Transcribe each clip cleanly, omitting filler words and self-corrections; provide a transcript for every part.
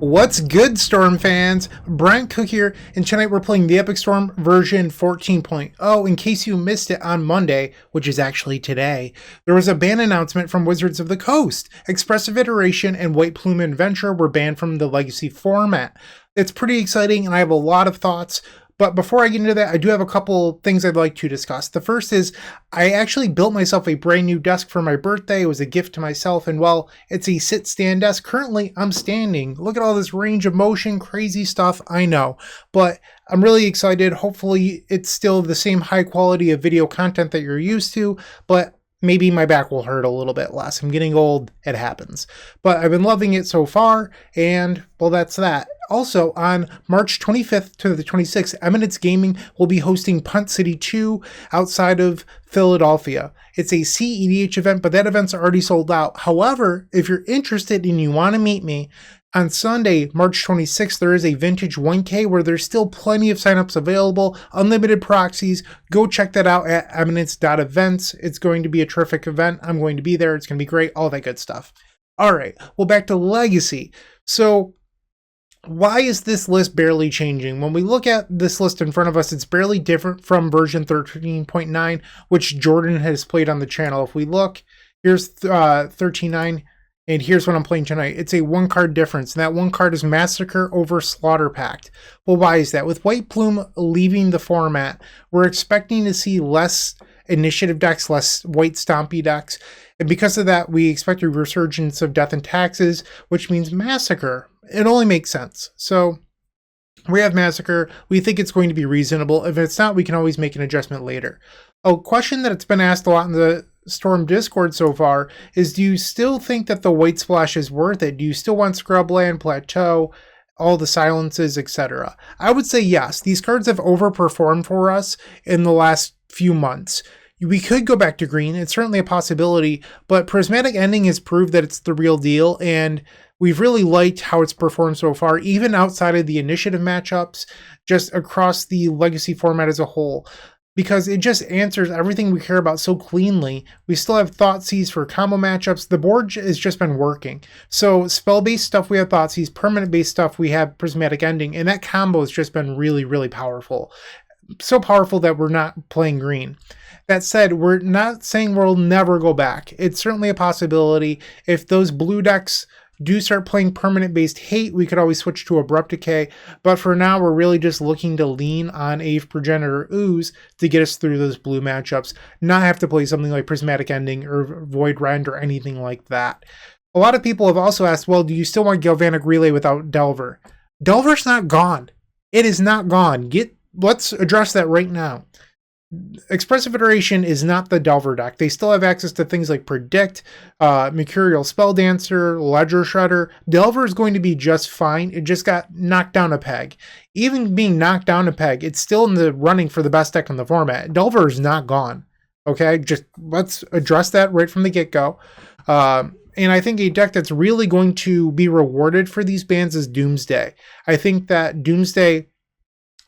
What's good, Storm fans? Bryant Cook here, and tonight we're playing the Epic Storm version 14.0. In case you missed it on Monday, which is actually today, there was a ban announcement from Wizards of the Coast. Expressive Iteration and White Plume Adventure were banned from the Legacy format. It's pretty exciting, and I have a lot of thoughts. But before I get into that, I do have a couple things I'd like to discuss. The first is I actually built myself a brand new desk for my birthday. It was a gift to myself, and well, it's a sit-stand desk. Currently, I'm standing. Look at all this range of motion, crazy stuff, I know. But I'm really excited. Hopefully, it's still the same high quality of video content that you're used to, but maybe my back will hurt a little bit less. I'm getting old, it happens. But I've been loving it so far, and well, that's that. Also, on March 25th to the 26th, Eminence Gaming will be hosting Punt City 2 outside of Philadelphia. It's a CEDH event, but that event's already sold out. However, if you're interested and you want to meet me, on Sunday, March 26th, there is a Vintage 1K where there's still plenty of signups available, unlimited proxies. Go check that out at eminence.events. It's going to be a terrific event. I'm going to be there. It's going to be great. All that good stuff. All right, well, back to Legacy. So why is this list barely changing? When we look at this list in front of us, it's barely different from version 13.9, which Jordan has played on the channel. If we look, here's 13.9, and here's what I'm playing tonight. It's a one card difference, and that one card is Massacre over Slaughter Pact. Well, why is that? With White Plume leaving the format, we're expecting to see less initiative decks, less white stompy decks, and because of that, we expect a resurgence of Death and Taxes, which means Massacre. It only makes sense. So we have Massacre. We think it's going to be reasonable. If it's not, we can always make an adjustment later. A question that's been asked a lot in the Storm Discord so far is, do you still think that the White Splash is worth it? Do you still want Scrubland, Plateau, all the silences, etc.? I would say yes. These cards have overperformed for us in the last few months. We could go back to green. It's certainly a possibility, but Prismatic Ending has proved that it's the real deal, and we've really liked how it's performed so far, even outside of the initiative matchups, just across the Legacy format as a whole, because it just answers everything we care about so cleanly. We still have Thoughtseize for combo matchups. The board has just been working. So spell-based stuff, we have Thoughtseize. Permanent-based stuff, we have Prismatic Ending, and that combo has just been really, really powerful. So powerful that we're not playing green. That said, we're not saying we'll never go back. It's certainly a possibility. If those blue decks do start playing permanent-based hate, we could always switch to Abrupt Decay. But for now, we're really just looking to lean on Ave Progenitor Ooze to get us through those blue matchups, not have to play something like Prismatic Ending or Void Rend or anything like that. A lot of people have also asked, well, do you still want Galvanic Relay without Delver? Delver's not gone. It is not gone. Let's address that right now. Expressive Iteration is not the Delver deck. They still have access to things like Predict, Mercurial Spelldancer, Ledger Shredder. Delver is going to be just fine. It just got knocked down a peg. Even being knocked down a peg, it's still in the running for the best deck in the format. Delver is not gone. Okay, just let's address that right from the get-go. And I think a deck that's really going to be rewarded for these bans is Doomsday. I think that Doomsday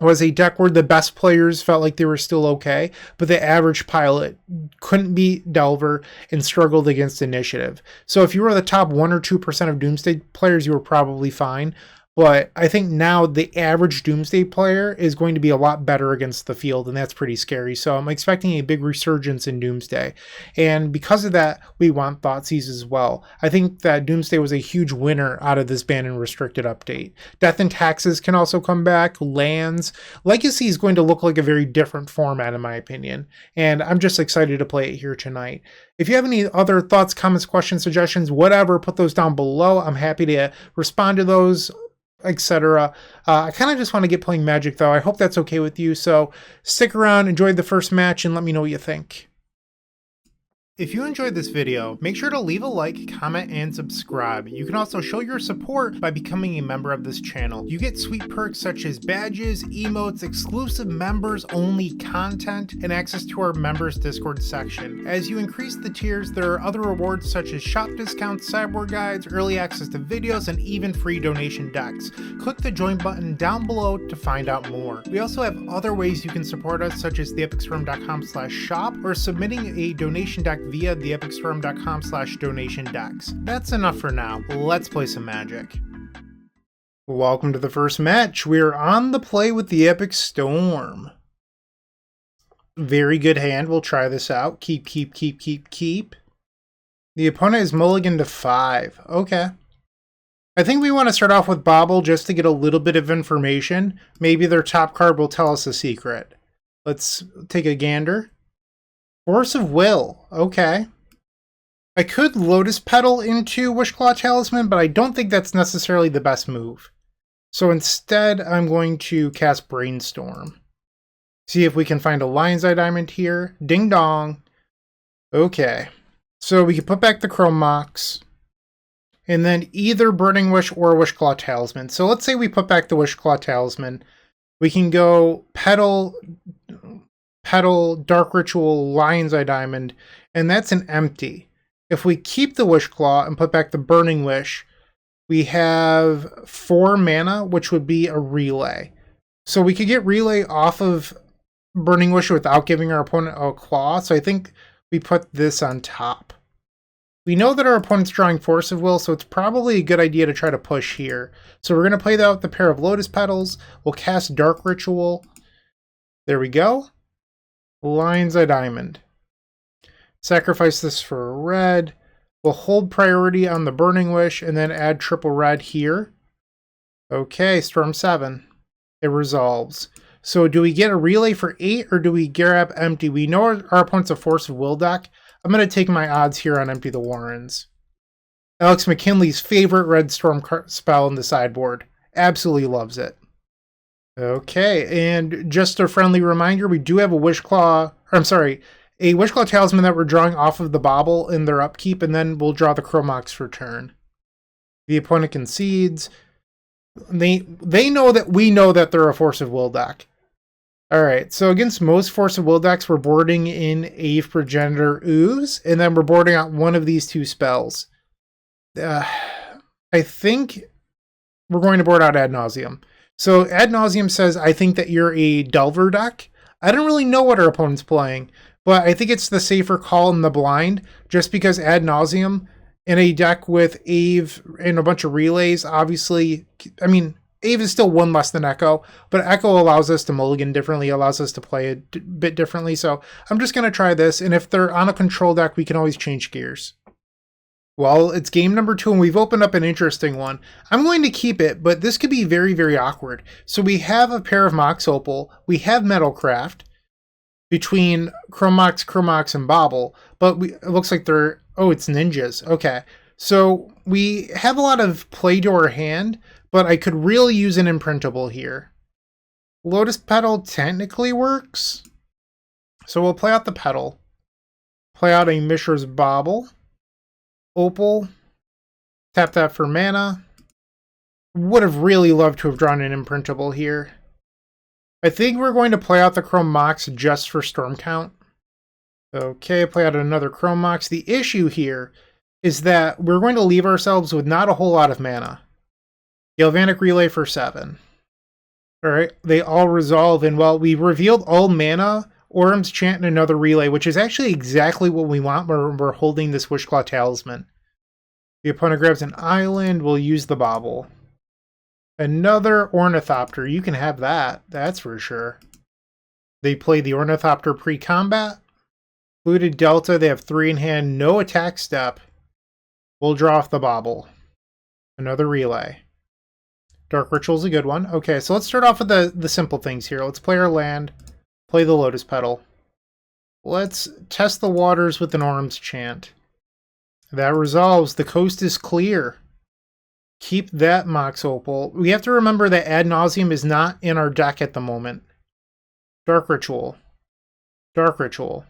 was a deck where the best players felt like they were still okay, but the average pilot couldn't beat Delver and struggled against Initiative. So if you were the top 1 or 2% of Doomsday players, you were probably fine. But I think now the average Doomsday player is going to be a lot better against the field, and that's pretty scary. So I'm expecting a big resurgence in Doomsday. And because of that, we want Thoughtseize as well. I think that Doomsday was a huge winner out of this ban and restricted update. Death and Taxes can also come back. Lands. Legacy is going to look like a very different format, in my opinion. And I'm just excited to play it here tonight. If you have any other thoughts, comments, questions, suggestions, whatever, put those down below. I'm happy to respond to those, etc. I kind of just want to get playing Magic, though. I hope that's okay with you. So stick around, enjoy the first match, and let me know what you think. If you enjoyed this video, make sure to leave a like, comment, and subscribe. You can also show your support by becoming a member of this channel. You get sweet perks such as badges, emotes, exclusive members-only content, and access to our members Discord section. As you increase the tiers, there are other rewards such as shop discounts, sideboard guides, early access to videos, and even free donation decks. Click the join button down below to find out more. We also have other ways you can support us, such as theepicstorm.com/shop or submitting a donation deck via theepicstorm.com/donation decks. That's enough for now. Let's play some Magic. Welcome to the first match. We're on the play with the Epic Storm. Very good hand. We'll try this out. Keep. The opponent is mulligan to 5. Okay. I think we want to start off with Bobble just to get a little bit of information. Maybe their top card will tell us a secret. Let's take a gander. Force of Will. Okay. I could Lotus Petal into Wishclaw Talisman, but I don't think that's necessarily the best move. So instead, I'm going to cast Brainstorm. See if we can find a Lion's Eye Diamond here. Ding dong. Okay. So we can put back the Chrome Mox. And then either Burning Wish or Wishclaw Talisman. So let's say we put back the Wishclaw Talisman. We can go Petal, Dark Ritual, Lion's Eye Diamond, and that's an empty. If we keep the Wishclaw and put back the Burning Wish, we have 4 mana, which would be a Relay. So we could get Relay off of Burning Wish without giving our opponent a claw, so I think we put this on top. We know that our opponent's drawing Force of Will, so it's probably a good idea to try to push here. So we're going to play out the pair of Lotus Petals. We'll cast Dark Ritual. There we go. Lion's Eye Diamond. Sacrifice this for a red. We'll hold priority on the Burning Wish and then add triple red here. Okay, Storm 7. It resolves. So do we get a Relay for 8 or do we grab empty? We know our opponent's a Force of Will deck. I'm going to take my odds here on Empty the Warrens. Alex McKinley's favorite red storm spell in the sideboard. Absolutely loves it. Okay, and just a friendly reminder, we do have a Wishclaw, a Wishclaw Talisman that we're drawing off of the Bobble in their upkeep, and then we'll draw the Chrome Mox for turn. The opponent concedes. They know that we know that they're a Force of Will deck. Alright, so against most Force of Will decks, we're boarding in Ave Progenitor Ooze, and then we're boarding out one of these 2 spells. I think we're going to board out Ad Nauseam. So Ad Nauseam says, I think that you're a Delver deck. I don't really know what our opponent's playing, but I think it's the safer call in the blind, just because Ad Nauseam in a deck with Ave and a bunch of Relays, obviously, I mean, Ave is still 1 less than Echo, but Echo allows us to mulligan differently, allows us to play a bit differently, so I'm just going to try this, and if they're on a control deck, we can always change gears. Well, it's game number 2, and we've opened up an interesting one. I'm going to keep it, but this could be very, very awkward. So we have a pair of Mox Opal, we have Metalcraft, between Chrome Mox, and Bobble, but it looks like they're, oh, it's ninjas, okay. So we have a lot of play to our hand, but I could really use an imprintable here. Lotus Petal technically works. So we'll play out the Petal. Play out a Mishra's Bobble. Opal. Tap that for mana. Would have really loved to have drawn an imprintable here. I think we're going to play out the Chrome Mox just for Storm Count. Okay, play out another Chrome Mox. The issue here is that we're going to leave ourselves with not a whole lot of mana. Galvanic Relay for 7. Alright, they all resolve, and while we revealed all mana, Orim's Chant and another Relay, which is actually exactly what we want when we're holding this Wishclaw Talisman. The opponent grabs an island, we'll use the Bobble. Another Ornithopter, you can have that, that's for sure. They play the Ornithopter pre-combat. Included Delta, they have 3 in hand, no attack step. We'll draw off the Bobble. Another Relay. Dark Ritual's a good one. Okay, so let's start off with the simple things here. Let's play our land, play the Lotus Petal. Let's test the waters with an Orim's Chant. That resolves. The coast is clear. Keep that Mox Opal. We have to remember that Ad Nauseam is not in our deck at the moment. Dark Ritual. Dark Ritual.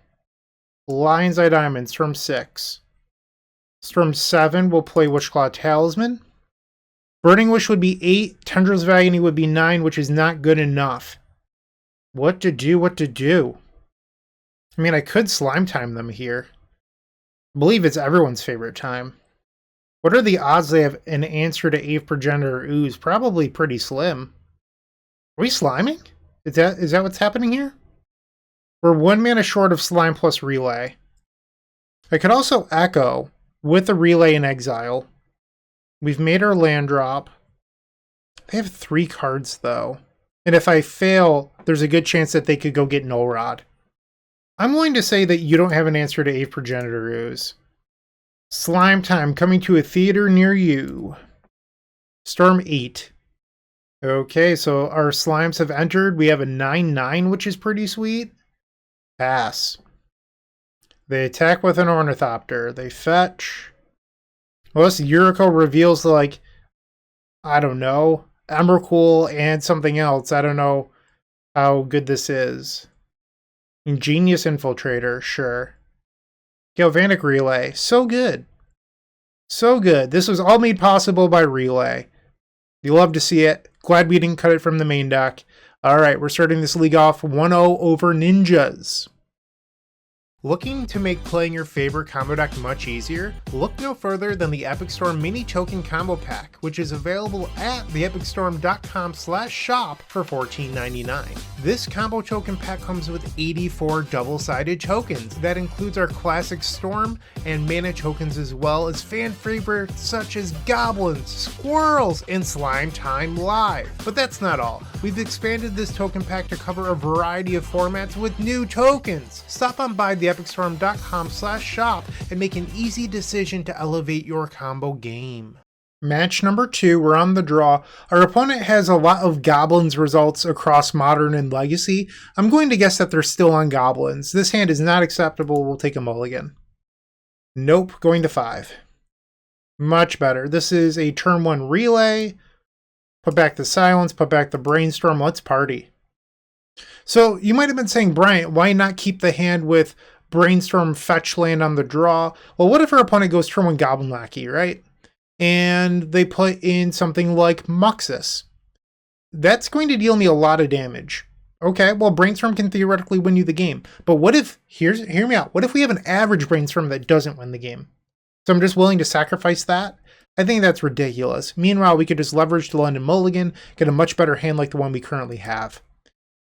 Lion's Eye Diamond, Storm 6. Storm 7 will play Wishclaw Talisman. Burning Wish would be 8, Tendrils of Agony would be 9, which is not good enough. What to do? I mean, I could Slime Time them here. I believe it's everyone's favorite time. What are the odds they have an answer to Ave Progenitor Ooze? Probably pretty slim. Are we sliming? Is that what's happening here? We're 1 mana short of Slime plus Relay. I could also Echo with a Relay in exile. We've made our land drop. They have 3 cards, though. And if I fail, there's a good chance that they could go get Null Rod. I'm going to say that you don't have an answer to 8 Progenitor Ooze. Slime Time coming to a theater near you. Storm 8. Okay, so our slimes have entered. We have a 9/9, which is pretty sweet. Pass. They attack with an Ornithopter. They fetch. Well, this Yuriko reveals, like, I don't know, Emrakul and something else. I don't know how good this is. Ingenious Infiltrator, sure. Galvanic Relay, so good. So good. This was all made possible by Relay. You love to see it. Glad we didn't cut it from the main deck. Alright, we're starting this league off 1-0 over Ninjas. Looking to make playing your favorite combo deck much easier? Look no further than the Epic Storm Mini Token Combo Pack, which is available at theepicstorm.com/shop for $14.99. This combo token pack comes with 84 double-sided tokens. That includes our classic Storm and mana tokens, as well as fan favorites such as Goblins, Squirrels, and Slime Time Live. But that's not all. We've expanded this token pack to cover a variety of formats with new tokens. Stop on by theepicstorm.com/shop and make an easy decision to elevate your combo game. Match number 2, we're on the draw. Our opponent has a lot of Goblins results across Modern and Legacy. I'm going to guess that they're still on Goblins. This hand is not acceptable. We'll take a mulligan. Nope, going to 5. Much better. This is a turn 1 Relay. Put back the Silence, put back the Brainstorm. Let's party. So you might have been saying, Bryant, why not keep the hand with Brainstorm fetch land on the draw? Well, what if our opponent goes turn 1 Goblin Lackey, right? And they put in something like Muxus. That's going to deal me a lot of damage. Okay, well, Brainstorm can theoretically win you the game. But what if, hear me out, what if we have an average Brainstorm that doesn't win the game? So I'm just willing to sacrifice that? I think that's ridiculous. Meanwhile, we could just leverage the London Mulligan, get a much better hand like the one we currently have.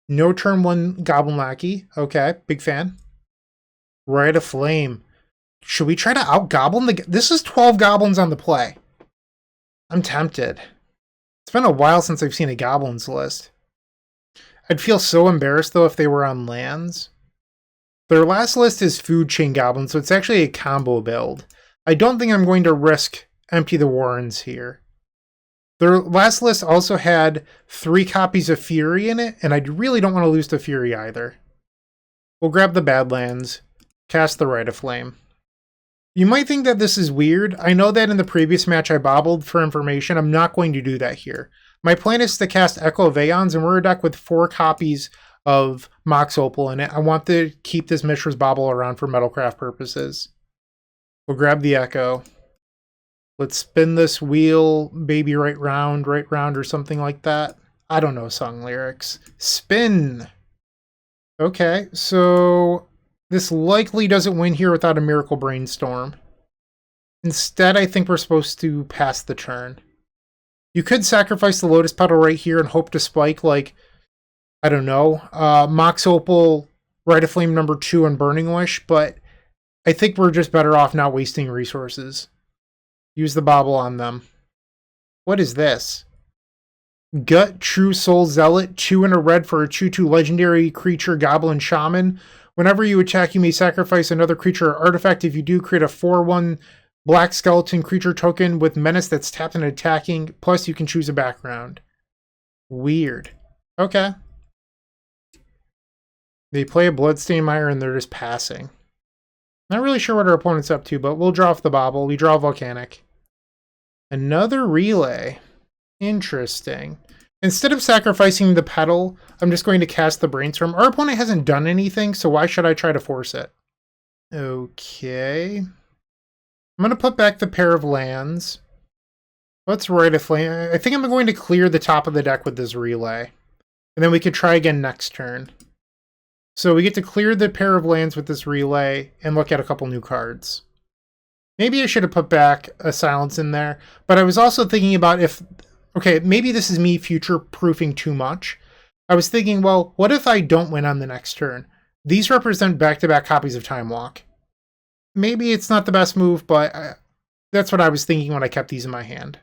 No turn 1 Goblin Lackey. Okay, big fan. Rite of Flame. Should we try to out-goblin the... This is 12 goblins on the play. I'm tempted. It's been a while since I've seen a goblins list. I'd feel so embarrassed, though, if they were on lands. Their last list is Food Chain Goblins, so it's actually a combo build. I don't think I'm going to risk Empty the Warrens here. Their last list also had 3 copies of Fury in it, and I really don't want to lose to Fury either. We'll grab the Badlands, cast the Rite of Flame. You might think that this is weird. I know that in the previous match I bobbled for information. I'm not going to do that here. My plan is to cast Echo of Aeons, and we're a deck with 4 copies of Mox Opal in it. I want to keep this Mishra's Bauble around for Metalcraft purposes. We'll grab the Echo. Let's spin this wheel, baby right round, or something like that. I don't know song lyrics. Spin! Okay, so this likely doesn't win here without a Miracle Brainstorm. Instead, I think we're supposed to pass the turn. You could sacrifice the Lotus Petal right here and hope to spike, like, I don't know, Mox Opal, Rite of Flame number 2, and Burning Wish, but I think we're just better off not wasting resources. Use the bauble on them. What is this? Gut True Soul Zealot, 2 and a red for a 2/2 legendary creature Goblin Shaman. Whenever you attack, you may sacrifice another creature or artifact. If you do, create a 4/1 black skeleton creature token with menace that's tapped and attacking. Plus, you can choose a background. Weird. Okay. They play a Bloodstained Mire and they're just passing. Not really sure what our opponent's up to, but we'll draw off the bauble. We draw Volcanic. Another Relay. Interesting. Instead of sacrificing the petal, I'm just going to cast the Brainstorm. Our opponent hasn't done anything, so why should I try to force it? Okay. I'm going to put back the pair of lands. Let's Rite of Flame. I think I'm going to clear the top of the deck with this Relay. And then we could try again next turn. So we get to clear the pair of lands with this Relay and look at a couple new cards. Maybe I should have put back a Silence in there, but I was also thinking about if, okay, maybe this is me future-proofing too much. I was thinking, well, what if I don't win on the next turn? These represent back-to-back copies of Time Walk. Maybe it's not the best move, but that's what I was thinking when I kept these in my hand.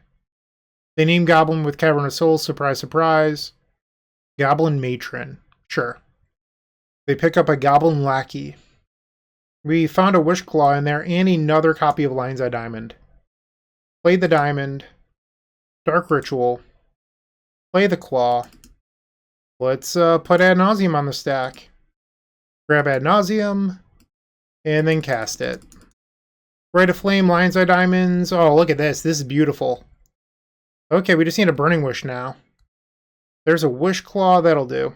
They name Goblin with Cavern of Souls. Surprise, surprise. Goblin Matron. Sure. They pick up a Goblin Lackey. We found a Wish Claw in there and another copy of Lion's Eye Diamond. Play the Diamond. Dark Ritual. Play the Claw. Let's put Ad Nauseam on the stack. Grab Ad Nauseam. And then cast it. Rite of Flame, Lion's Eye Diamonds. Oh, look at this. This is beautiful. Okay, we just need a Burning Wish now. There's a Wish Claw. That'll do.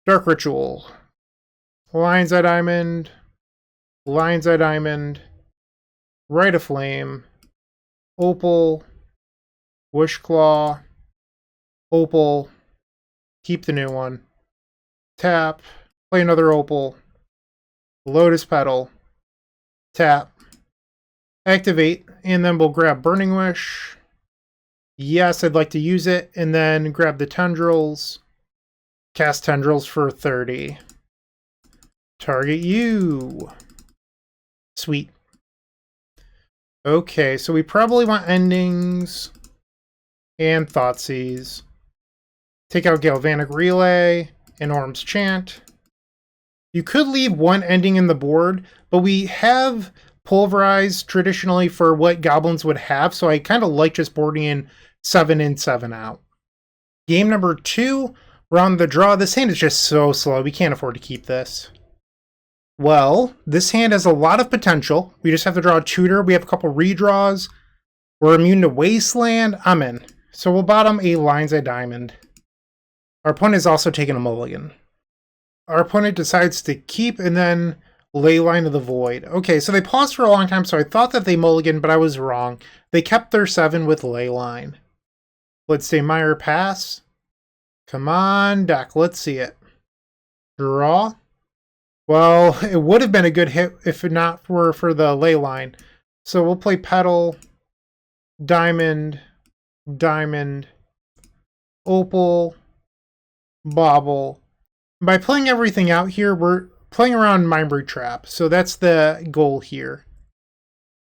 Dark Ritual. Lion's Eye Diamond. Lion's Eye Diamond. Rite of Flame. Opal. Wish Claw. Opal. Keep the new one. Tap. Play another Opal. Lotus Petal. Tap. Activate. And then we'll grab Burning Wish. Yes, I'd like to use it. And then grab the Tendrils. Cast Tendrils for 30. Target you. Sweet. Okay, so we probably want endings. And Thoughtseize. Take out Galvanic Relay and Orim's Chant. You could leave one ending in the board, but we have Pulverized traditionally for what goblins would have, so I kind of like just boarding in 7 in, 7 out. Game number 2, we're on the draw. This hand is just so slow. We can't afford to keep this. Well, this hand has a lot of potential. We just have to draw a tutor. We have a couple redraws. We're immune to Wasteland. I'm in. So we'll bottom a Lion's Eye Diamond. Our opponent is also taking a mulligan. Our opponent decides to keep and then Leyline of the Void. Okay, so they paused for a long time, so I thought that they mulliganed, but I was wrong. They kept their 7 with Leyline. Let's say Meyer pass. Come on, deck. Let's see it. Draw. Well, it would have been a good hit if it not were for the Leyline. So we'll play Petal, Diamond, Diamond, Opal, Bauble. By playing everything out here, we're playing around Mindbreak Trap. So that's the goal here.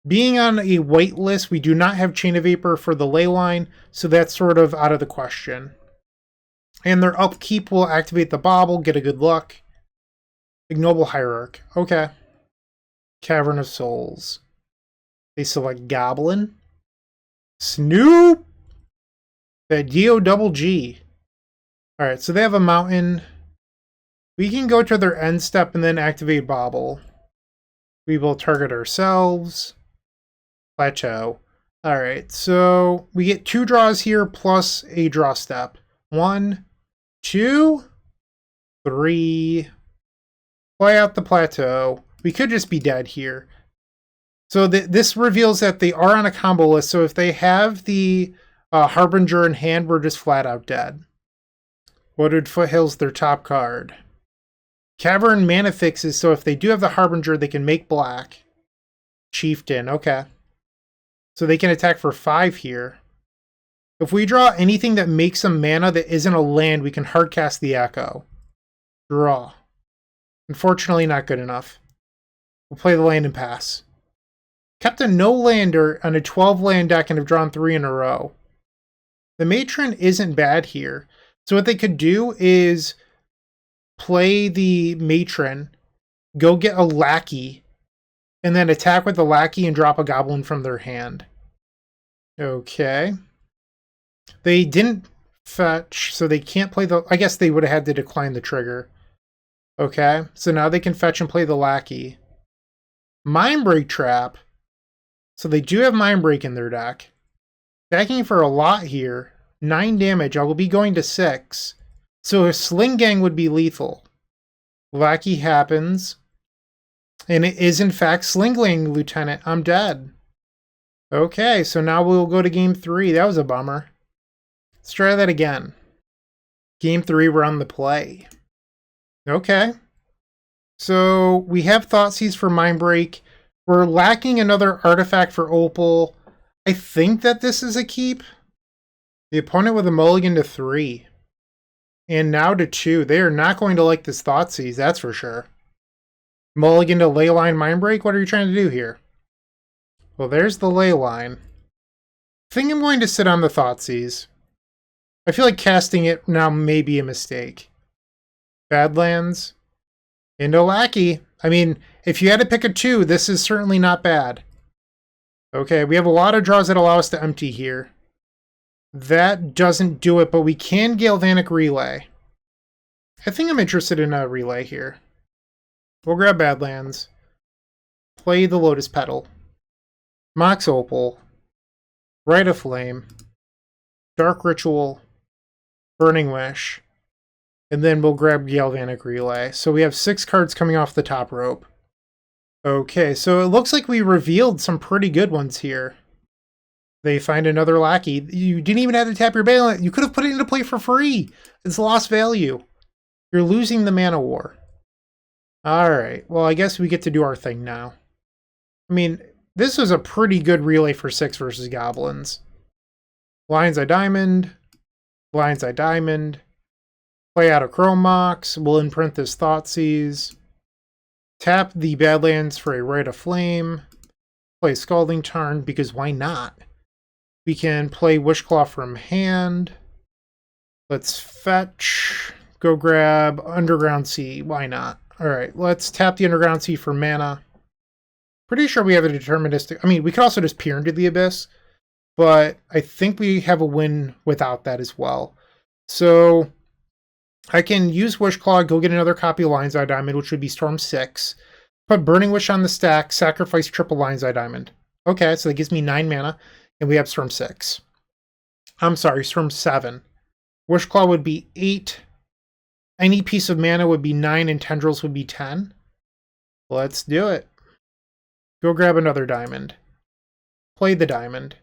Being on a white list, we do not have Chain of Vapor for the Leyline, so that's sort of out of the question. And their upkeep will activate the Bauble, get a good luck. Ignoble Hierarch. Okay. Cavern of Souls. They select Goblin. Snoop! That D-O-double-G. Alright, so they have a mountain. We can go to their end step and then activate Bauble. We will target ourselves. Plateau. Alright, so we get 2 draws here plus a draw step. 1, 2, 3. Play out the plateau. We could just be dead here. So this reveals that they are on a combo list, so if they have the Harbinger in hand, we're just flat out dead. Wooded Foothills, their top card. Cavern mana fixes, so if they do have the Harbinger, they can make black. Chieftain, okay. So they can attack for 5 here. If we draw anything that makes some mana that isn't a land, we can hardcast the Echo. Draw. Unfortunately, not good enough. We'll play the land and pass. Kept a no-lander on a 12-land deck and have drawn 3 in a row. The Matron isn't bad here. So what they could do is play the Matron, go get a Lackey, and then attack with the Lackey and drop a Goblin from their hand. Okay. They didn't fetch, so they can't play the... I guess they would have had to decline the trigger. Okay, so now they can fetch and play the Lackey. Mindbreak Trap. So they do have Mindbreak in their deck. Attacking for a lot here. 9 damage. I will be going to 6. So a Sling Gang would be lethal. Lackey happens. And it is in fact Sling Gang, Lieutenant. I'm dead. Okay, so now we'll go to game 3. That was a bummer. Let's try that again. Game 3, we're on the play. Okay. So we have Thoughtseize for Mindbreak. We're lacking another artifact for Opal. I think that this is a keep. The opponent with a mulligan to 3. And now to 2. They are not going to like this Thoughtseize, that's for sure. Mulligan to Leyline Mindbreak? What are you trying to do here? Well, there's the Leyline. think I'm going to sit on the Thoughtseize. I feel like casting it now may be a mistake. Badlands. Into Lackey. I mean, if you had to pick a 2, this is certainly not bad. Okay, we have a lot of draws that allow us to empty here. That doesn't do it, but we can Galvanic Relay. I think I'm interested in a Relay here. We'll grab Badlands. Play the Lotus Petal. Mox Opal. Rite of Flame. Dark Ritual. Burning Wish. And then we'll grab Galvanic Relay. So we have 6 cards coming off the top rope. Okay, so it looks like we revealed some pretty good ones here. They find another Lackey. You didn't even have to tap your Balance. You could have put it into play for free. It's lost value. You're losing the Mana War. Alright, well I guess we get to do our thing now. I mean, this was a pretty good relay for 6 versus Goblins. Lion's Eye Diamond. Lion's Eye Diamond. Play out a Chrome Mox. We'll imprint this Thoughtseize. Tap the Badlands for a Rite of Flame. Play Scalding Tarn, because why not? We can play Wishclaw from hand. Let's fetch. Go grab Underground Sea. Why not? Alright, let's tap the Underground Sea for mana. Pretty sure we have a deterministic... I mean, we could also just peer into the Abyss. But I think we have a win without that as well. So I can use Wishclaw, go get another copy of Lion's Eye Diamond, which would be Storm 6. Put Burning Wish on the stack, sacrifice triple Lion's Eye Diamond. Okay, so that gives me 9 mana, and we have Storm 6. I'm sorry, Storm 7. Wishclaw would be 8. Any piece of mana would be 9, and Tendrils would be 10. Let's do it. Go grab another diamond. Play the diamond.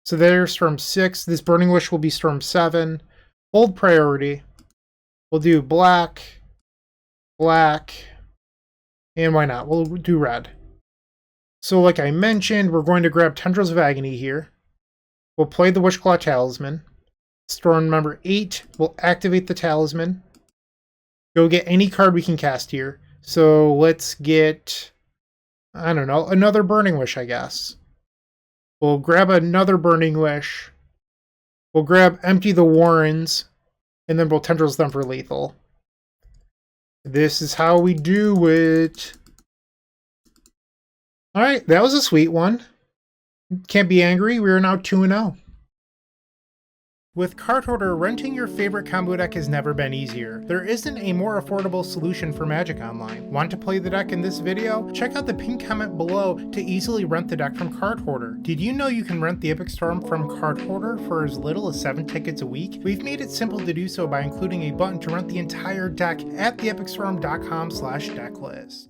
So there's Storm 6. This Burning Wish will be Storm 7. Hold priority. We'll do black, black, and why not? We'll do red. So like I mentioned, we're going to grab Tendrils of Agony here. We'll play the Wishclaw Talisman. Storm number 8 will activate the Talisman. Go get any card we can cast here. So let's get, I don't know, another Burning Wish, I guess. We'll grab another Burning Wish. We'll grab Empty the Warrens. And then we'll Tendrils them for lethal. This is how we do it. Alright, that was a sweet one. Can't be angry. We are now 2-0. With Card Hoarder, renting your favorite combo deck has never been easier. There isn't a more affordable solution for Magic Online. Want to play the deck in this video? Check out the pinned comment below to easily rent the deck from Card Hoarder. Did you know you can rent the Epic Storm from Card Hoarder for as little as 7 tickets a week? We've made it simple to do so by including a button to rent the entire deck at theepicstorm.com/decklist.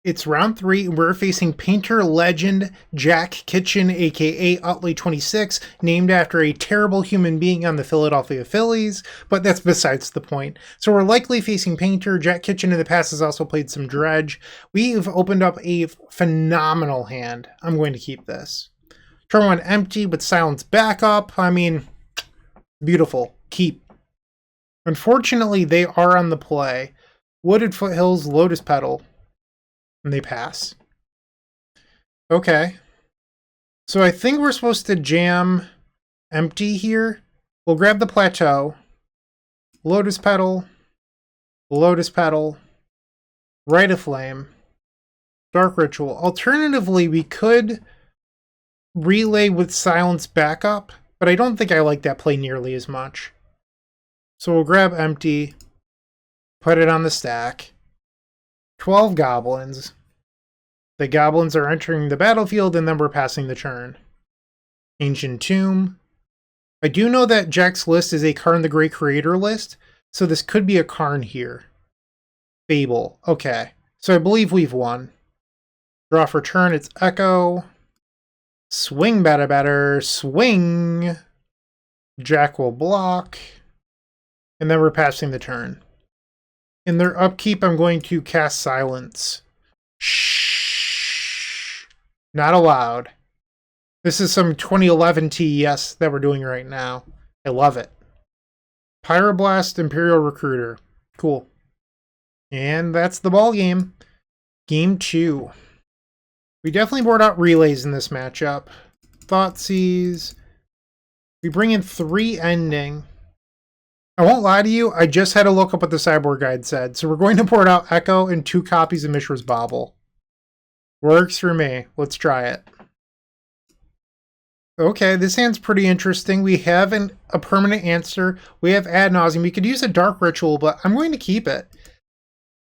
It's round 3, and we're facing Painter Legend Jack Kitchen, aka Utley26, named after a terrible human being on the Philadelphia Phillies, but that's besides the point. So we're likely facing Painter. Jack Kitchen in the past has also played some Dredge. We've opened up a phenomenal hand. I'm going to keep this. Turn 1 empty with Silence backup. I mean, beautiful. Keep. Unfortunately, they are on the play. Wooded Foothills, Lotus Petal. And they pass. Okay. So I think we're supposed to jam empty here. We'll grab the Plateau. Lotus Petal. Lotus Petal. Rite of Flame. Dark Ritual. Alternatively, we could relay with Silence backup, but I don't think I like that play nearly as much. So we'll grab empty. Put it on the stack. 12 goblins. The goblins are entering the battlefield, and then we're passing the turn. Ancient Tomb. I do know that Jack's list is a Karn the Great Creator list, so this could be a Karn here. Fable. Okay. So I believe we've won. Draw for turn, it's Echo. Swing better, swing! Jack will block. And then we're passing the turn. In their upkeep, I'm going to cast Silence. Shh. Not allowed. This is some 2011 TES that we're doing right now. I love it. Pyroblast, Imperial Recruiter. Cool. And that's the ball game. Game 2. We definitely board out relays in this matchup. Thoughtseize, We bring in 3 ending. I won't lie to you, I just had to look up what the sideboard guide said. So we're going to port out Echo and 2 copies of Mishra's Bauble. Works for me. Let's try it. Okay, this hand's pretty interesting. We have a permanent answer. We have Ad Nauseam. We could use a Dark Ritual, but I'm going to keep it.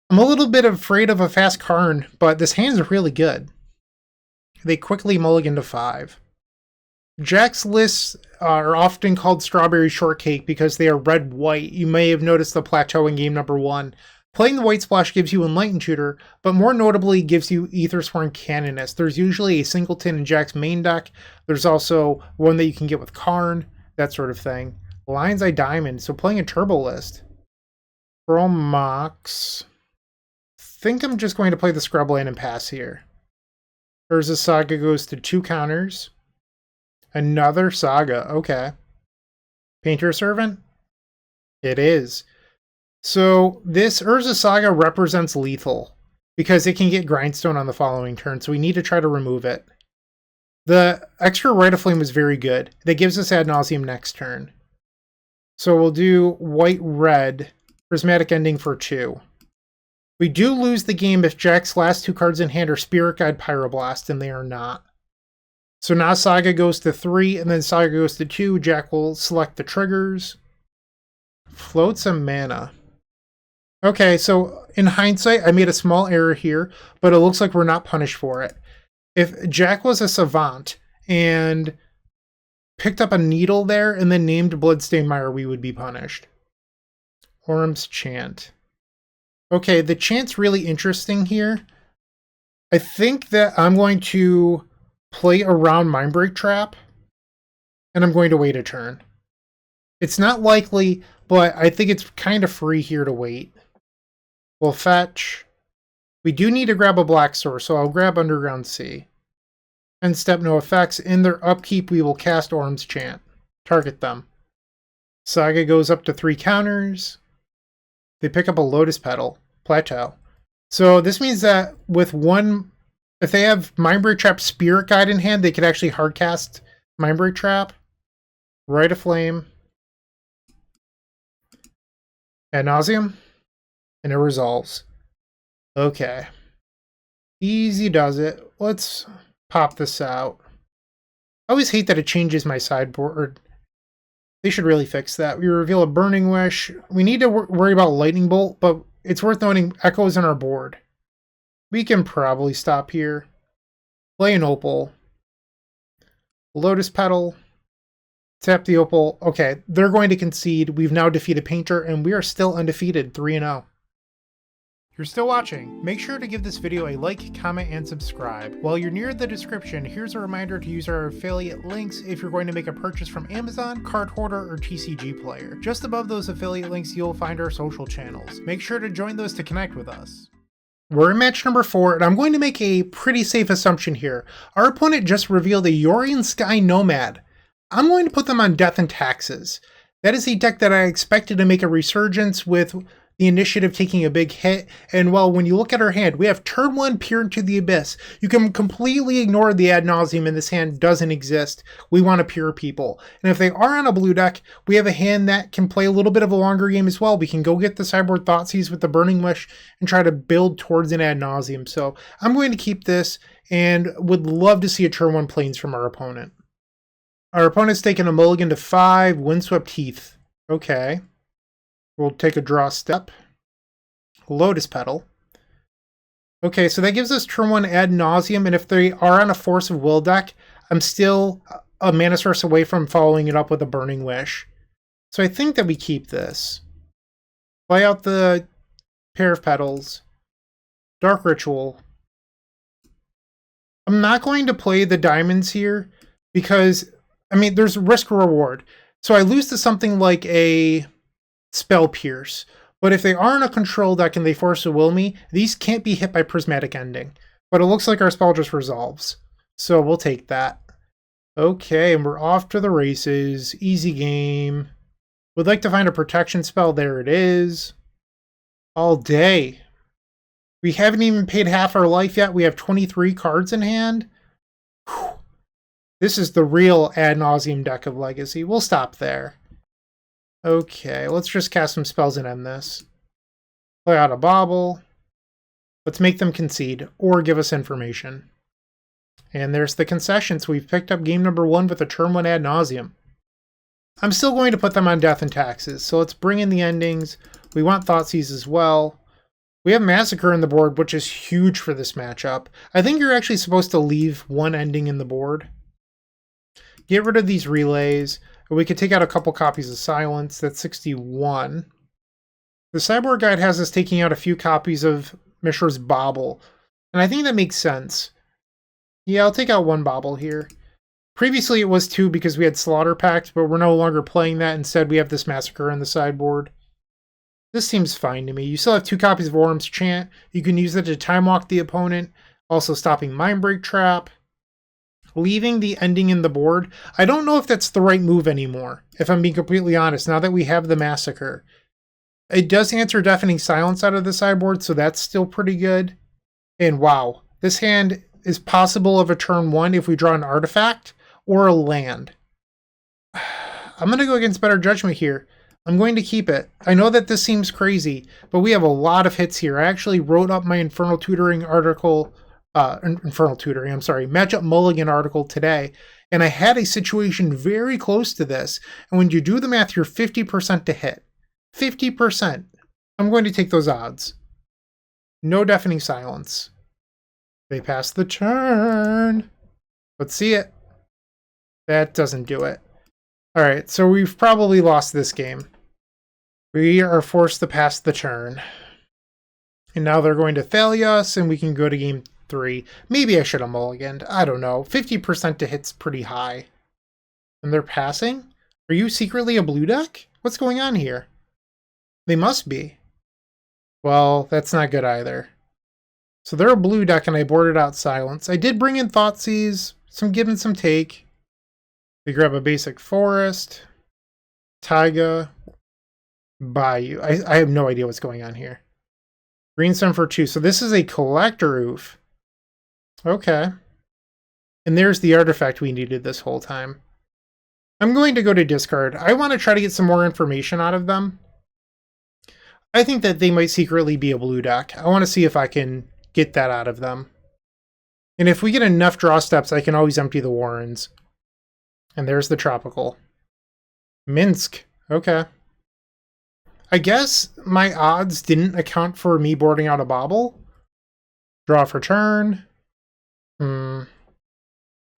I'm a little bit afraid of a fast Karn, but this hand's really good. They quickly mulligan to 5. Jack's lists are often called Strawberry Shortcake because they are red-white. You may have noticed the plateau in game number 1. Playing the White Splash gives you Enlightened Tutor, but more notably gives you Aethersworn Canonist. There's usually a singleton in Jack's main deck. There's also one that you can get with Karn, that sort of thing. Lion's Eye Diamond, so playing a turbo list. Pearl Mox. Think I'm just going to play the Scrubland and pass here. Urza Saga goes to 2 counters. Another Saga, okay. Painter Servant? It is. So this Urza Saga represents lethal because it can get Grindstone on the following turn, so we need to try to remove it. The extra Rite of Flame is very good. That gives us Ad Nauseam next turn. So we'll do white-red, Prismatic Ending for 2. We do lose the game if Jack's last 2 cards in hand are Spirit Guide, Pyroblast, and they are not. So now Saga goes to 3, and then Saga goes to 2. Jack will select the triggers. Float some mana. Okay, so in hindsight, I made a small error here, but it looks like we're not punished for it. If Jack was a savant and picked up a needle there and then named Bloodstained Mire, we would be punished. Orim's Chant. Okay, the Chant's really interesting here. I think that I'm going to play around Mindbreak Trap, and I'm going to wait a turn. It's not likely, but I think it's kind of free here to wait. We'll fetch. We do need to grab a Black Source, so I'll grab Underground Sea. End step, no effects. In their upkeep, we will cast Orim's Chant. Target them. Saga goes up to 3 counters. They pick up a Lotus Petal. Plateau. So this means that with one, if they have Mindbreak Trap Spirit Guide in hand, they could actually hardcast Mindbreak Trap. Rite of Flame. Ad Nauseam. And it resolves. Okay. Easy does it. Let's pop this out. I always hate that it changes my sideboard. They should really fix that. We reveal a Burning Wish. We need to worry about Lightning Bolt, but it's worth noting Echo is on our board. We can probably stop here. Play an Opal. Lotus Petal. Tap the Opal. Okay, they're going to concede. We've now defeated Painter, and we are still undefeated, 3-0. If you're still watching, make sure to give this video a like, comment, and subscribe. While you're near the description, here's a reminder to use our affiliate links if you're going to make a purchase from Amazon, Card Hoarder, or TCG Player. Just above those affiliate links, you'll find our social channels. Make sure to join those to connect with us. We're in match number 4, and I'm going to make a pretty safe assumption here. Our opponent just revealed a Yorion Sky Nomad. I'm going to put them on Death and Taxes. That is a deck that I expected to make a resurgence with the initiative taking a big hit, and well, when you look at our hand, we have turn 1 Peer into the Abyss. You can completely ignore the Ad Nauseam, and this hand doesn't exist. We want to Peer people. And if they are on a blue deck, we have a hand that can play a little bit of a longer game as well. We can go get the sideboard Thoughtseize with the Burning Wish and try to build towards an Ad Nauseam. So I'm going to keep this and would love to see a turn 1 Plains from our opponent. Our opponent's taking a mulligan to 5, Windswept Heath. Okay. We'll take a draw step. Lotus Petal. Okay, so that gives us turn 1 Ad Nauseam, and if they are on a Force of Will deck, I'm still a mana source away from following it up with a Burning Wish. So I think that we keep this. Play out the pair of petals. Dark Ritual. I'm not going to play the diamonds here because, I mean, there's risk reward. So I lose to something like a Spell Pierce, but if they are in a control deck and they Force to Will me, these can't be hit by Prismatic Ending. But it looks like our spell just resolves, so we'll take that. Okay, and we're off to the races. Easy game. Would like to find a protection spell. There it is. All day. We haven't even paid half our life yet. We have 23 cards in hand. Whew. This is the real Ad Nauseam deck of Legacy. We'll stop there. Okay, let's just cast some spells and end this. Play out a bauble. Let's make them concede, or give us information. And there's the concessions. We've picked up game number 1 with a turn 1 Ad Nauseam. I'm still going to put them on Death and Taxes, so let's bring in the endings. We want Thoughtseize as well. We have Massacre in the board, which is huge for this matchup. I think you're actually supposed to leave one ending in the board. Get rid of these relays. We could take out a couple copies of Silence. That's 61. The sideboard guide has us taking out a few copies of Mishra's Bauble, and I think that makes sense. Yeah, I'll take out one Bauble here. Previously it was 2 because we had Slaughter Pact, but we're no longer playing that. Instead, we have this Massacre in the sideboard. This seems fine to me. You still have 2 copies of Orim's Chant. You can use it to time walk the opponent, also stopping Mindbreak Trap. Leaving the ending in the board. I don't know if that's the right move anymore, if I'm being completely honest, now that we have the Massacre. It does answer Deafening Silence out of the sideboard, so that's still pretty good. And wow, this hand is possible of a turn 1 if we draw an artifact or a land. I'm going to go against better judgment here. I'm going to keep it. I know that this seems crazy, but we have a lot of hits here. I actually wrote up my Infernal Tutoring article, Matchup Mulligan article today, and I had a situation very close to this. And when you do the math, you're 50% to hit. 50%. I'm going to take those odds. No Deafening Silence. They pass the turn. Let's see it. That doesn't do it. Alright, so we've probably lost this game. We are forced to pass the turn. And now they're going to fail us, and we can go to game 3. Maybe I should have mulliganed. I don't know. 50% to hit's pretty high. And they're passing? Are you secretly a blue deck? What's going on here? They must be. Well, that's not good either. So they're a blue deck, and I boarded out Silence. I did bring in Thoughtseize, some give and some take. We grab a basic Forest, Taiga, Bayou. I have no idea what's going on here. Greenstone for 2. So this is a Collector Oof. Okay. And there's the artifact we needed this whole time. I'm going to go to discard. I want to try to get some more information out of them. I think that they might secretly be a blue deck. I want to see if I can get that out of them. And if we get enough draw steps, I can always empty the Warrens. And there's the Tropical. Minsk. Okay. I guess my odds didn't account for me boarding out a Bauble. Draw for turn. I'm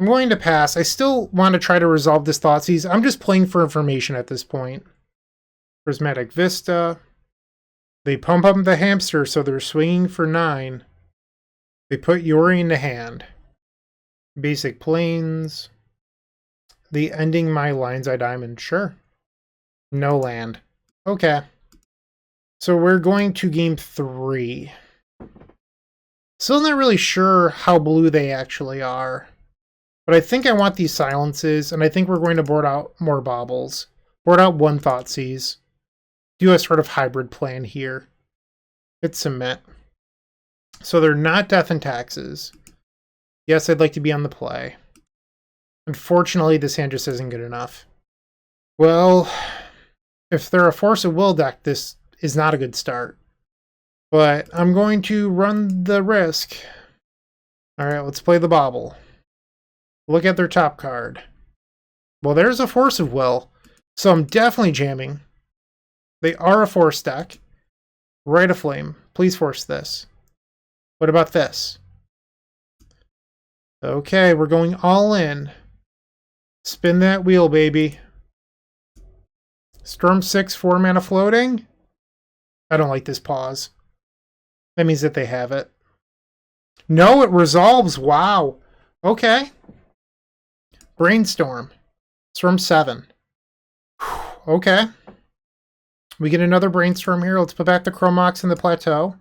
going to pass. I still want to try to resolve this Thoughtseize. I'm just playing for information at this point. Prismatic Vista. They pump up the hamster, so they're swinging for 9. They put Yorion to hand. Basic Plains. The ending my Lion's Eye Diamond. Sure. No land. Okay. So we're going to game 3. Still not really sure how blue they actually are. But I think I want these Silences, and I think we're going to board out more Baubles. Board out one Thoughtseize. Do a sort of hybrid plan here. Hit Submit. So they're not Death and Taxes. Yes, I'd like to be on the play. Unfortunately, this hand just isn't good enough. Well, if they're a Force of Will deck, this is not a good start. But I'm going to run the risk. Alright, let's play the Bauble. Look at their top card. Well, there's a Force of Will. So I'm definitely jamming. They are a Force deck. Rite of Flame. Please force this. What about this? Okay, we're going all in. Spin that wheel, baby. Storm 6, 4 mana floating? I don't like this pause. That means that they have it. No, it resolves. Wow. Okay. Brainstorm. Storm 7. Okay. We get another Brainstorm here. Let's put back the Chromox in the Plateau.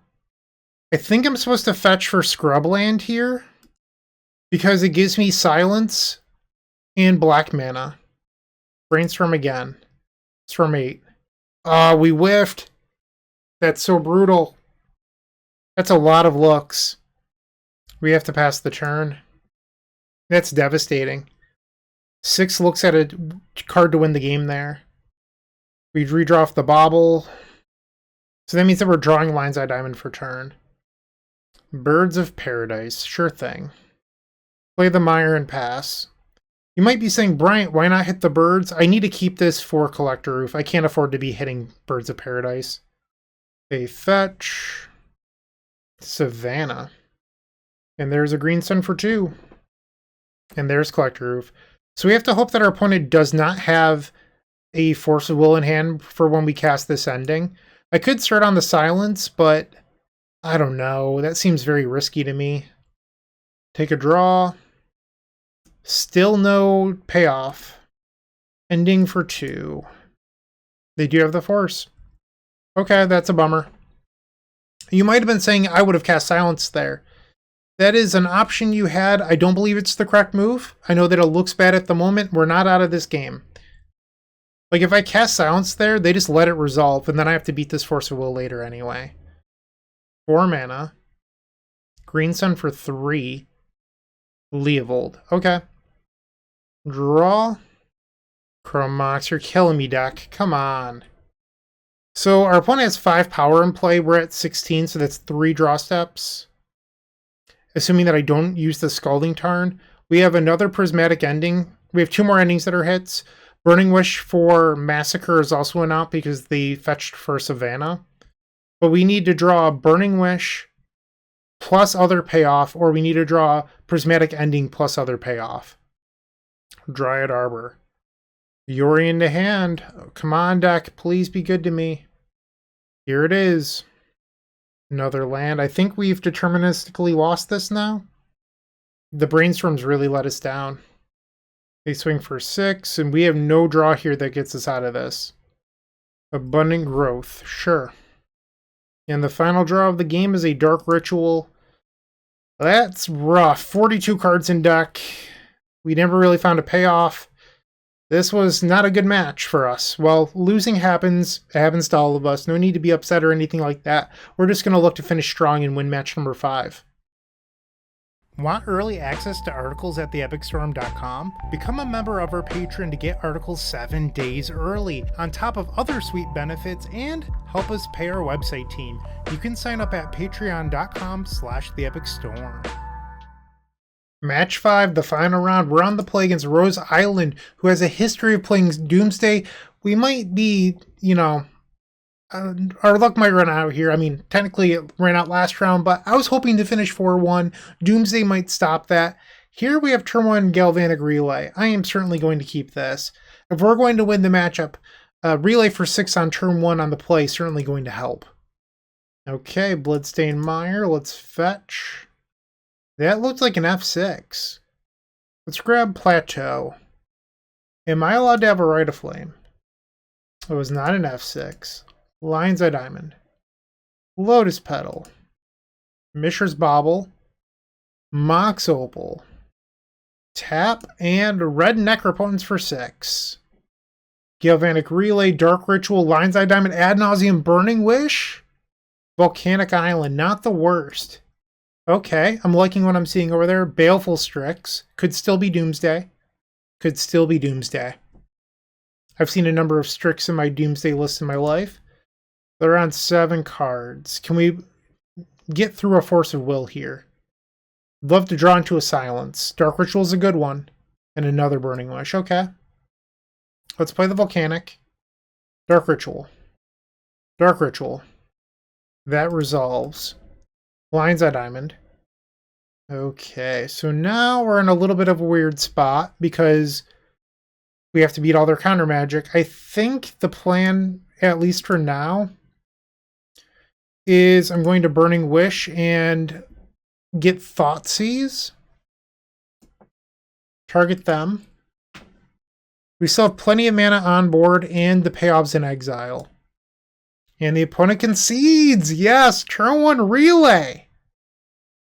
I think I'm supposed to fetch for Scrubland here, because it gives me Silence and black mana. Brainstorm again. Storm 8. We whiffed. That's so brutal. That's a lot of looks. We have to pass the turn. That's devastating. 6 looks at a card to win the game there. We redraw off the bauble. So that means that we're drawing Lion's Eye Diamond for turn. Birds of Paradise. Sure thing. Play the Mire and pass. You might be saying, Bryant, why not hit the birds? I need to keep this for Collector Roof. I can't afford to be hitting Birds of Paradise. They fetch. Savannah. And there's a green sun for 2. And there's Collector Roof. So we have to hope that our opponent does not have a Force of Will in hand for when we cast this ending. I could start on the Silence, but I don't know. That seems very risky to me. Take a draw. Still no payoff. Ending for 2. They do have the Force. Okay, that's a bummer. You might have been saying I would have cast Silence there. That is an option you had. I don't believe it's the correct move. I know that it looks bad at the moment. We're not out of this game. Like, if I cast Silence there, they just let it resolve, and then I have to beat this Force of Will later anyway. 4 mana. Green Sun for 3. Leovold. Okay. Draw. Chromox, you're killing me, deck. Come on. So our opponent has 5 power in play. We're at 16, so that's 3 draw steps. Assuming that I don't use the Scalding Tarn. We have another Prismatic Ending. We have 2 more endings that are hits. Burning Wish for Massacre is also an out because they fetched for Savannah. But we need to draw a Burning Wish plus other payoff, or we need to draw Prismatic Ending plus other payoff. Dryad Arbor. Yorion to hand. Oh, come on, deck. Please be good to me. Here it is. Another land. I think we've deterministically lost this now. The Brainstorms really let us down. They swing for 6, and we have no draw here that gets us out of this. Abundant Growth. Sure. And the final draw of the game is a Dark Ritual. That's rough. 42 cards in deck. We never really found a payoff. This was not a good match for us. Well, losing happens. It happens to all of us. No need to be upset or anything like that. We're just going to look to finish strong and win match number 5. Want early access to articles at theepicstorm.com? Become a member of our Patreon to get articles 7 days early, on top of other sweet benefits, and help us pay our website team. You can sign up at patreon.com/theepicstorm. Match 5, the final round. We're on the play against Rose Island, who has a history of playing Doomsday. We might be, our luck might run out here. I mean, technically it ran out last round, but I was hoping to finish 4-1. Doomsday might stop that. Here we have turn 1 Galvanic Relay. I am certainly going to keep this. If we're going to win the matchup, Relay for 6 on turn 1 on the play is certainly going to help. Okay, Bloodstained Mire. Let's fetch. That looks like an F6. Let's grab Plateau. Am I allowed to have a Rite of Flame? It was not an F6. Lion's Eye Diamond. Lotus Petal. Mishra's Bauble. Mox Opal. Tap and Red Necropotence for 6. Galvanic Relay, Dark Ritual, Lion's Eye Diamond, Ad Nauseam, Burning Wish. Volcanic Island, not the worst. Okay, I'm liking what I'm seeing over there. Baleful Strix. Could still be Doomsday. Could still be Doomsday. I've seen a number of Strix in my Doomsday list in my life. They're on 7 cards. Can we get through a Force of Will here? Love to draw into a Silence. Dark Ritual is a good one. And another Burning Wish. Okay. Let's play the Volcanic. Dark Ritual. Dark Ritual. That resolves. Lion's Eye Diamond. Okay, so now we're in a little bit of a weird spot because we have to beat all their counter magic. I think the plan, at least for now, is I'm going to Burning Wish and get Thoughtseize. Target them. We still have plenty of mana on board and the payoffs in exile. And the opponent concedes. Yes, turn 1 Relay.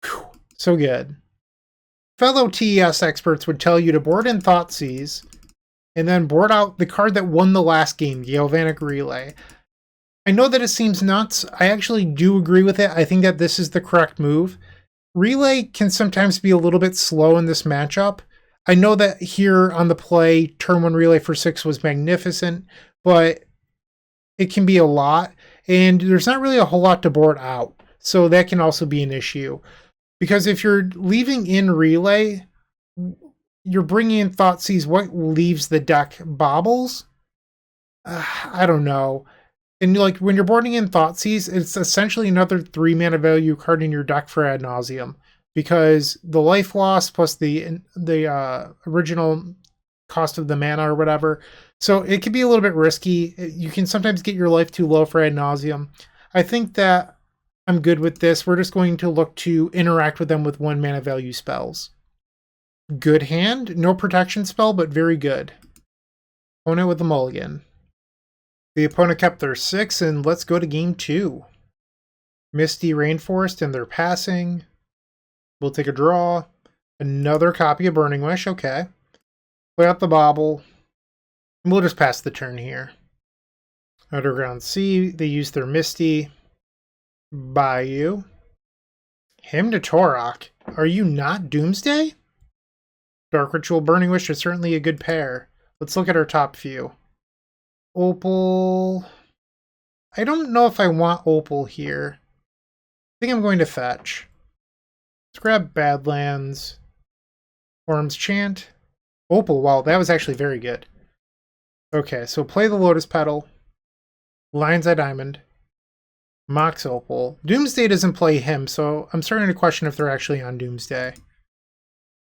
Whew, so good. Fellow TES experts would tell you to board in Thoughtseize and then board out the card that won the last game, Galvanic Relay. I know that it seems nuts. I actually do agree with it. I think that this is the correct move. Relay can sometimes be a little bit slow in this matchup. I know that here on the play, turn 1 relay for 6 was magnificent, but it can be a lot, and there's not really a whole lot to board out. So that can also be an issue. Because if you're leaving in relay, you're bringing in Thoughtseize. What leaves the deck? Baubles? I don't know. And like when you're boarding in Thoughtseize, it's essentially another 3 mana value card in your deck for Ad Nauseam. Because the life loss plus the original cost of the mana or whatever. So it can be a little bit risky. You can sometimes get your life too low for Ad Nauseam. I think that I'm good with this. We're just going to look to interact with them with 1 mana value spells. Good hand. No protection spell, but very good. Opponent with the mulligan. The opponent kept their 6, and let's go to game 2. Misty Rainforest, and they're passing. We'll take a draw. Another copy of Burning Wish. Okay. Play out the bauble. And we'll just pass the turn here. Underground Sea. They use their Misty. Bayou. Hymn to Torok. Are you not Doomsday? Dark Ritual Burning Wish is certainly a good pair. Let's look at our top few. Opal. I don't know if I want Opal here. I think I'm going to fetch. Let's grab Badlands. Orim's Chant. Opal. Wow, that was actually very good. Okay, so play the Lotus Petal. Lion's Eye Diamond. Mox Opal. Doomsday doesn't play him, so I'm starting to question if they're actually on Doomsday.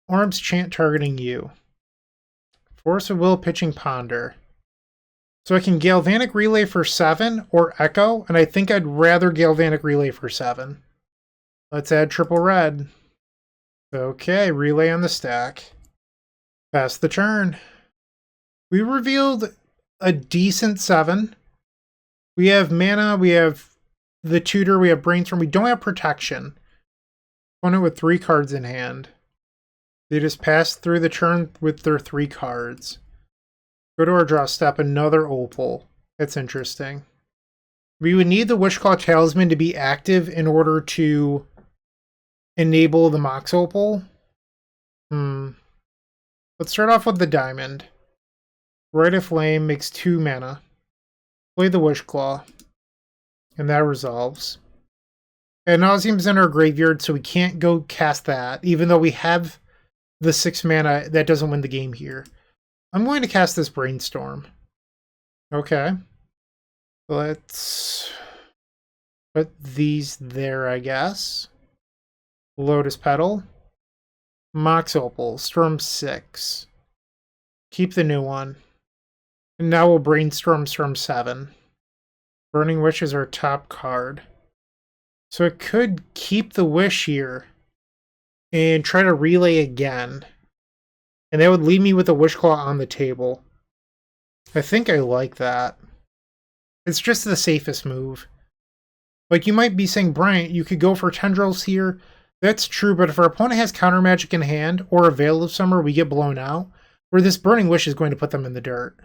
Orim's Chant targeting you. Force of Will pitching Ponder. So I can Galvanic Relay for 7 or Echo, and I think I'd rather Galvanic Relay for 7. Let's add triple red. Okay, Relay on the stack. Pass the turn. We revealed a decent 7. We have mana, we have the Tutor, we have Brainstorm, we don't have Protection. Opponent with 3 cards in hand. They just pass through the turn with their 3 cards. Go to our draw step, another Opal. That's interesting. We would need the Wishclaw Talisman to be active in order to enable the Mox Opal. Let's start off with the Diamond. Rite of Flame makes 2 mana. Play the Wishclaw. And that resolves. Ad Nauseam's in our graveyard, so we can't go cast that, even though we have the 6 mana. That doesn't win the game here. I'm going to cast this Brainstorm. Okay. Let's put these there, I guess. Lotus Petal. Mox Opal. Storm 6. Keep the new one. And now we'll Brainstorm Storm 7. Burning Wish is our top card. So it could keep the Wish here and try to relay again. And that would leave me with a Wishclaw on the table. I think I like that. It's just the safest move. Like you might be saying, Bryant, you could go for Tendrils here. That's true, but if our opponent has counter magic in hand or a Veil of Summer, we get blown out. Where this Burning Wish is going to put them in the dirt.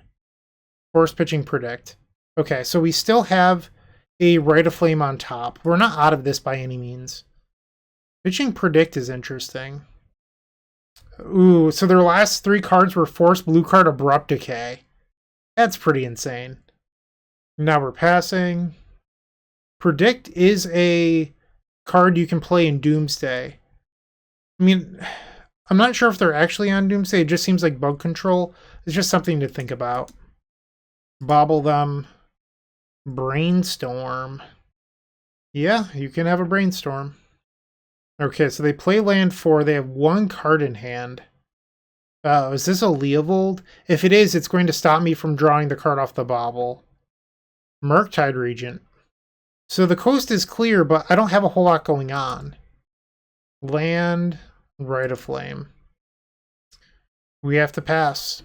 Force pitching Predict. Okay, so we still have a Rite of Flame on top. We're not out of this by any means. Pitching Predict is interesting. Ooh, so their last 3 cards were Force, Blue Card, Abrupt Decay. That's pretty insane. Now we're passing. Predict is a card you can play in Doomsday. I mean, I'm not sure if they're actually on Doomsday. It just seems like bug control. It's just something to think about. Bobble them. Brainstorm. Yeah, you can have a Brainstorm. Okay, so they play land 4. They have 1 card in hand. Is this a Leovold? If it is, it's going to stop me from drawing the card off the bauble. Murktide Regent. So the coast is clear, but I don't have a whole lot going on. Land, Rite of Flame. We have to pass.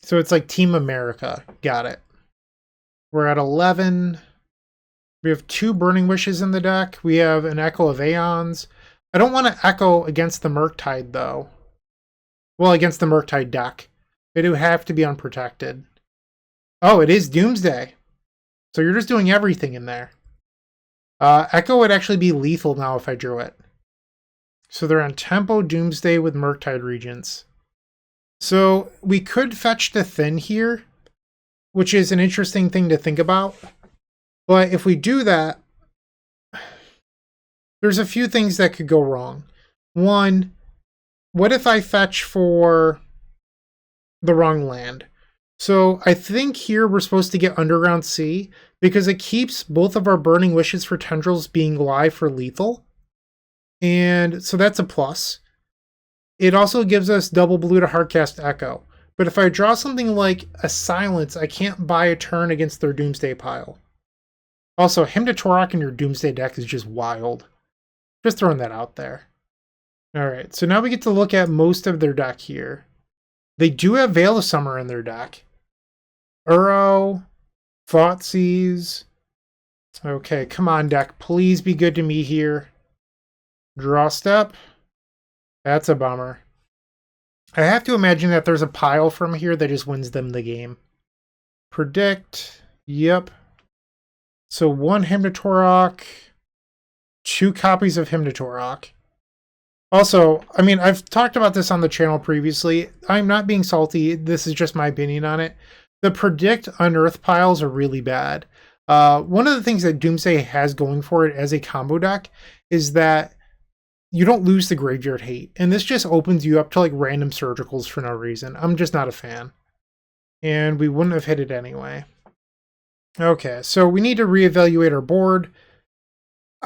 So it's like Team America. Got it. We're at 11. We have 2 Burning Wishes in the deck. We have an Echo of Aeons. I don't want to Echo against the Murktide, though. Well, against the Murktide deck. It would have to be unprotected. Oh, it is Doomsday. So you're just doing everything in there. Echo would actually be lethal now if I drew it. So they're on tempo Doomsday with Murktide Regents. So we could fetch the Thin here, which is an interesting thing to think about. But if we do that, there's a few things that could go wrong. One, what if I fetch for the wrong land? So I think here we're supposed to get Underground Sea because it keeps both of our Burning Wishes for Tendrils being live for lethal. And so that's a plus. It also gives us double blue to hardcast Echo. But if I draw something like a Silence, I can't buy a turn against their Doomsday pile. Also, Hymn to Torok in your Doomsday deck is just wild. Just throwing that out there. Alright, so now we get to look at most of their deck here. They do have Veil of Summer in their deck. Uro, Thoughtseize. Okay, come on, deck. Please be good to me here. Draw step. That's a bummer. I have to imagine that there's a pile from here that just wins them the game. Predict. Yep. So 1 Hymn to Torok. 2 copies of Hymn to Torok. Also, I mean, I've talked about this on the channel previously. I'm not being salty. This is just my opinion on it. The Predict Unearth piles are really bad. One of the things that Doomsday has going for it as a combo deck is that you don't lose the graveyard hate. And this just opens you up to like random surgicals for no reason. I'm just not a fan. And we wouldn't have hit it anyway. Okay, so we need to reevaluate our board.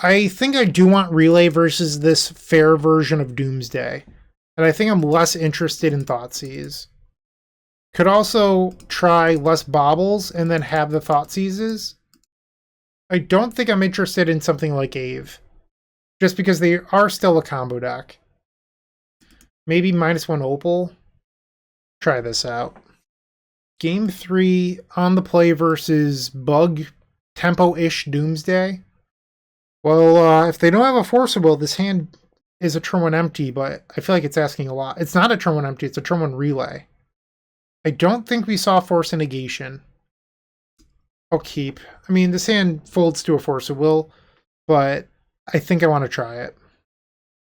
I think I do want Relay versus this fair version of Doomsday. And I think I'm less interested in Thoughtseize. Could also try less Baubles and then have the Thoughtseizes. I don't think I'm interested in something like Ave. Just because they are still a combo deck. Maybe -1 Opal. Try this out. Game 3 on the play versus Bug Tempo-ish Doomsday. Well, if they don't have a Forcible, this hand is a turn 1 empty, but I feel like it's asking a lot. It's not a turn 1 empty, it's a turn 1 Relay. I don't think we saw Force and Negation. I'll keep. I mean, this hand folds to a Force of Will, but I think I want to try it.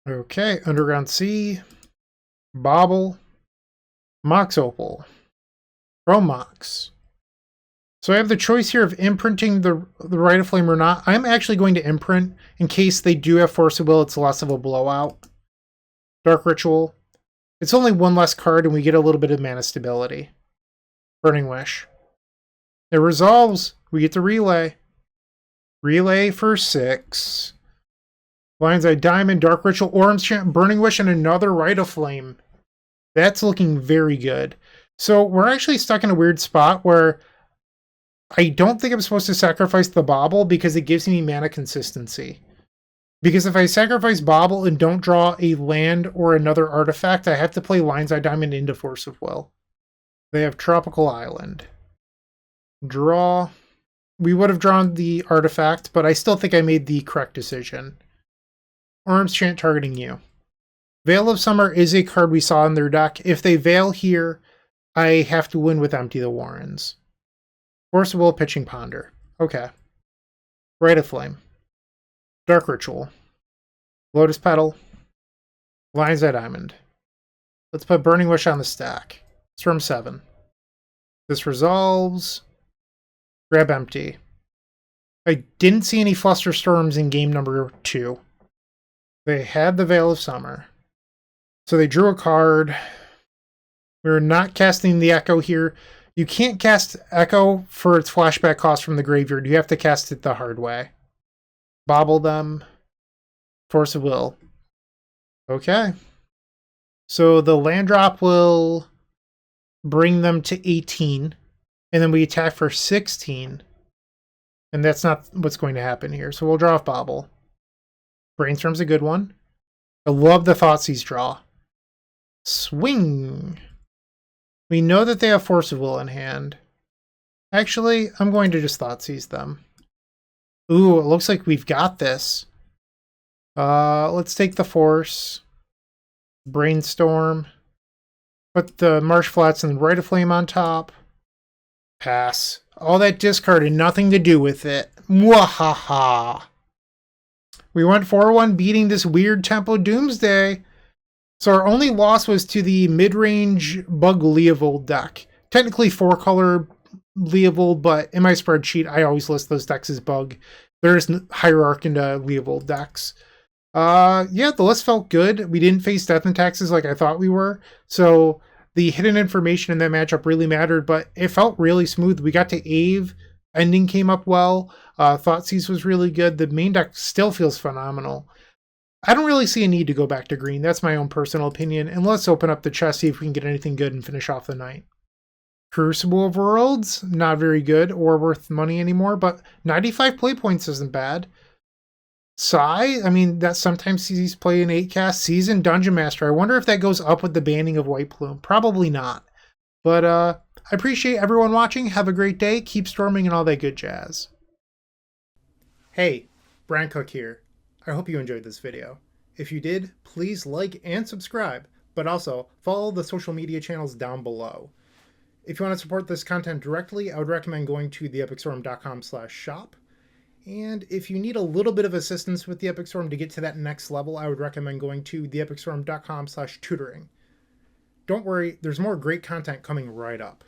Okay, Underground Sea, Bauble, Mox Opal, Chrome Mox. So I have the choice here of imprinting the Rite of Flame or not. I'm actually going to imprint in case they do have Force of Will. It's less of a blowout. Dark Ritual. It's only 1 less card and we get a little bit of mana stability. Burning Wish. It resolves. We get the Relay. Relay for 6. Lion's Eye Diamond, Dark Ritual, Orim's Chant, Burning Wish, and another Rite of Flame. That's looking very good. So we're actually stuck in a weird spot where I don't think I'm supposed to sacrifice the Bauble because it gives me mana consistency. Because if I sacrifice Bauble and don't draw a land or another artifact, I have to play Lion's Eye Diamond into Force of Will. They have Tropical Island. Draw. We would have drawn the artifact, but I still think I made the correct decision. Orim's Chant targeting you. Veil of Summer is a card we saw in their deck. If they Veil here, I have to win with Empty the Warrens. Force of Will, pitching Ponder. Okay. Rite of Flame. Dark Ritual. Lotus Petal. Lion's Eye Diamond. Let's put Burning Wish on the stack. Storm 7. This resolves. Grab Empty. I didn't see any Fluster Storms in game number 2. They had the Veil of Summer. So they drew a card. We're not casting the Echo here. You can't cast Echo for its flashback cost from the graveyard. You have to cast it the hard way. Bauble them. Force of Will. Okay. So the land drop will bring them to 18. And then we attack for 16. And that's not what's going to happen here. So we'll draw off Bauble. Brainstorm's a good one. I love the Thoughtseize draw. Swing. We know that they have Force of Will in hand. Actually, I'm going to just Thoughtseize them. Ooh, it looks like we've got this. Let's take the Force. Brainstorm. Put the Marsh Flats and Rite of Flame on top. Pass. All that discard and nothing to do with it. Mwahaha. We went 4-1 beating this weird Tempo Doomsday. So our only loss was to the mid-range Bug Leovold deck. Technically 4-color Leovold, but in my spreadsheet, I always list those decks as Bug. There's Hierarch into Leovold decks. Yeah, the list felt good. We didn't face Death and Taxes like I thought we were. So the hidden information in that matchup really mattered, but it felt really smooth. We got to Ave. Ending came up well. Thoughtseize was really good. The main deck still feels phenomenal. I don't really see a need to go back to green. That's my own personal opinion. And let's open up the chest, see if we can get anything good and finish off the night. Crucible of Worlds, not very good or worth money anymore, but 95 play points isn't bad. Sai, I mean, that sometimes sees play in 8-cast. Seasoned Dungeon Master. I wonder if that goes up with the banning of White Plume. Probably not. But I appreciate everyone watching. Have a great day. Keep storming and all that good jazz. Hey, Bryant Cook here. I hope you enjoyed this video. If you did, please like and subscribe, but also follow the social media channels down below. If you want to support this content directly, I would recommend going to theepicstorm.com/shop. And if you need a little bit of assistance with the Epic Storm to get to that next level, I would recommend going to theepicstorm.com/tutoring. Don't worry, there's more great content coming right up.